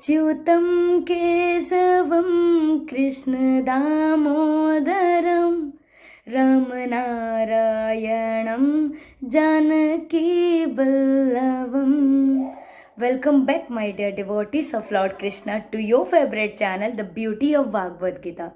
अच्युतं केशवं कृष्णदामोदरं रामनारायणं जानकीवल्लभम्. Welcome back, my dear devotees of Lord Krishna, to your favorite channel, The Beauty of Bhagavad Gita.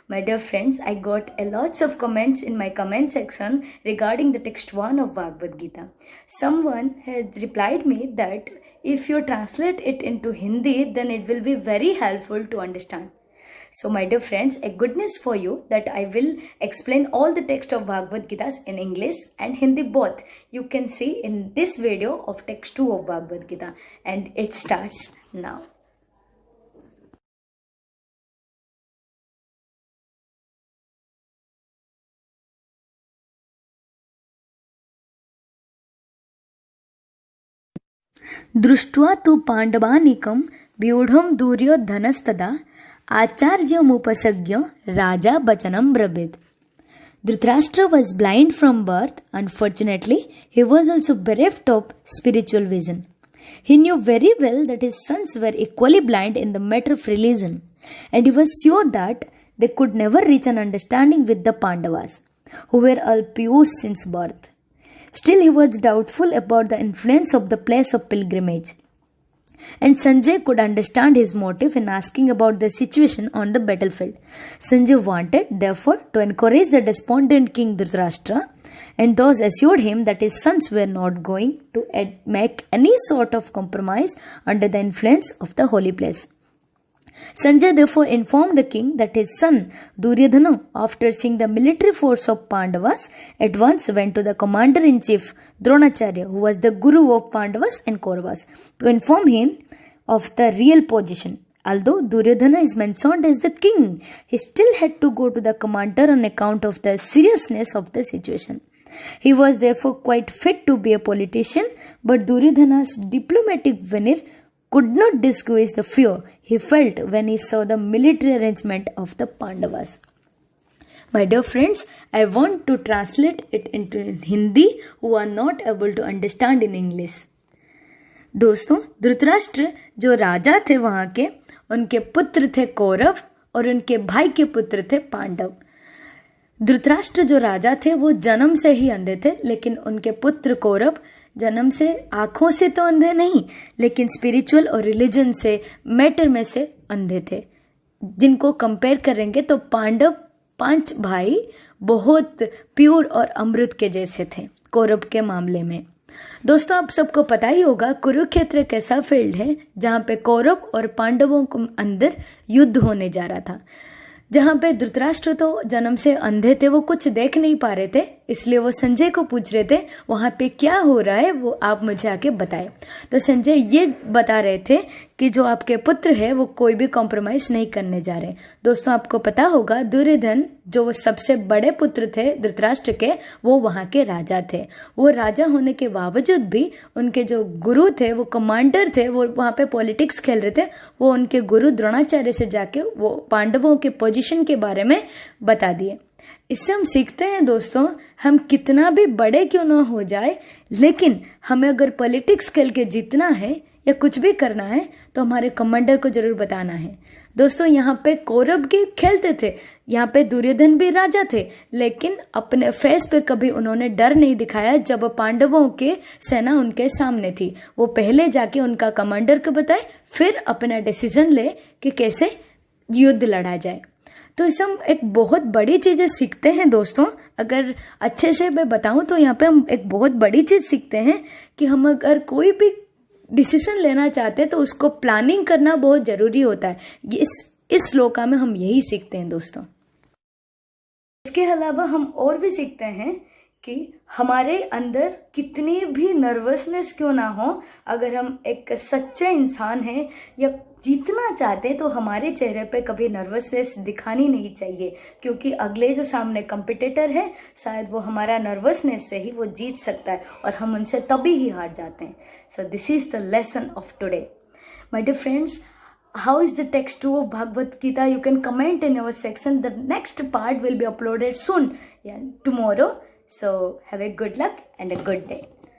My dear friends, I got a lots of comments in my comment section regarding the text 1 of Bhagavad Gita. Someone has replied me that if you translate it into Hindi, then it will be very helpful to understand. So my dear friends, a good news for you that I will explain all the text of Bhagavad Gita in English and Hindi both. You can see in this video of text 2 of Bhagavad Gita, and it starts now. दृष्ट्वा तु पाण्डवानीकं व्यूढं दुर्योधनस्तदा आचार्यमुपसज्ञ राजा वचनं ब्रवीत्. Dhritarashtra was blind from birth. Unfortunately, he was also bereft of spiritual vision. He knew very well that his sons were equally blind in the matter of religion, and he was sure that they could never reach an understanding with the Pandavas, who were all pious since birth. Still, he was doubtful about the influence of the place of pilgrimage, and Sanjay could understand his motive in asking about the situation on the battlefield. Sanjay wanted, therefore, to encourage the despondent king Dhritarashtra, and thus assured him that his sons were not going to make any sort of compromise under the influence of the holy place. Sanjay therefore informed the king that his son Duryodhana, after seeing the military force of Pandavas, at once went to the commander-in-chief Dronacharya, who was the guru of Pandavas and Kauravas, to inform him of the real position. Although Duryodhana is mentioned as the king, he still had to go to the commander on account of the seriousness of the situation. He was therefore quite fit to be a politician, but Duryodhana's diplomatic veneer could not disguise the fear he felt when he saw the military arrangement of the Pandavas. My dear friends, I want to translate it into Hindi who are not able to understand in English. दोस्तों, धृतराष्ट्र जो राजा थे वहां के, उनके पुत्र थे कौरव और उनके भाई के पुत्र थे पांडव. धृतराष्ट्र जो राजा थे वो जन्म से ही अंधे थे, लेकिन उनके पुत्र कौरव जन्म से आंखों से तो अंधे नहीं, लेकिन स्पिरिचुअल और रिलीजन से, मैटर में से अंधे थे. जिनको कंपेयर करेंगे तो पांडव 5 भाई बहुत प्योर और अमृत के जैसे थे कौरव के मामले में. दोस्तों, आप सबको पता ही होगा कुरुक्षेत्र एक ऐसा फील्ड है जहां पे कौरव और पांडवों के अंदर युद्ध होने जा रहा था. जहां पे धृतराष्ट्र तो जन्म से अंधे थे, वो कुछ देख नहीं पा रहे थे, इसलिए वो संजय को पूछ रहे थे वहां पे क्या हो रहा है, वो आप मुझे आके बताएं. तो संजय ये बता रहे थे कि जो आपके पुत्र है वो कोई भी कॉम्प्रोमाइज नहीं करने जा रहे. दोस्तों, आपको पता होगा दुर्योधन जो सबसे बड़े पुत्र थे धृतराष्ट्र के, वो वहां के राजा थे. वो राजा होने के बावजूद भी उनके जो गुरु थे, वो कमांडर थे, वो वहां पे पॉलिटिक्स खेल रहे थे. वो उनके गुरु द्रोणाचार्य से जाके वो पांडवों के पोजीशन के बारे में बता दिए. इससे हम सीखते हैं दोस्तों, हम कितना भी बड़े क्यों ना हो जाए, लेकिन हमें अगर पॉलिटिक्स खेल के जीतना है या कुछ भी करना है तो हमारे कमांडर को जरूर बताना है. दोस्तों, यहाँ पे कौरव भी खेलते थे, यहाँ पे दुर्योधन भी राजा थे, लेकिन अपने फेस पे कभी उन्होंने डर नहीं दिखाया. जब पांडवों के सेना उनके सामने थी, वो पहले जाके उनका कमांडर को बताए, फिर अपना डिसीजन ले कि कैसे युद्ध लड़ा जाए. तो इसे हम एक बहुत बड़ी चीजें सीखते हैं दोस्तों. अगर अच्छे से मैं बताऊं तो यहाँ पे हम एक बहुत बड़ी चीज सीखते हैं कि हम अगर कोई भी डिसीजन लेना चाहते हैं तो उसको प्लानिंग करना बहुत जरूरी होता है. इस श्लोका में हम यही सीखते हैं दोस्तों. इसके अलावा हम और भी सीखते हैं कि हमारे अंदर कितनी भी नर्वसनेस क्यों ना हो, अगर हम एक सच्चे इंसान हैं या जीतना चाहते हैं तो हमारे चेहरे पे कभी नर्वसनेस दिखानी नहीं चाहिए, क्योंकि अगले जो सामने कॉम्पिटिटर है शायद वो हमारा नर्वसनेस से ही वो जीत सकता है और हम उनसे तभी ही हार जाते हैं. So this is the lesson of today. My dear friends, how is the text 2 of Bhagavad Gita? You can comment in our section. The next part will be uploaded soon, tomorrow. So have a good luck and a good day.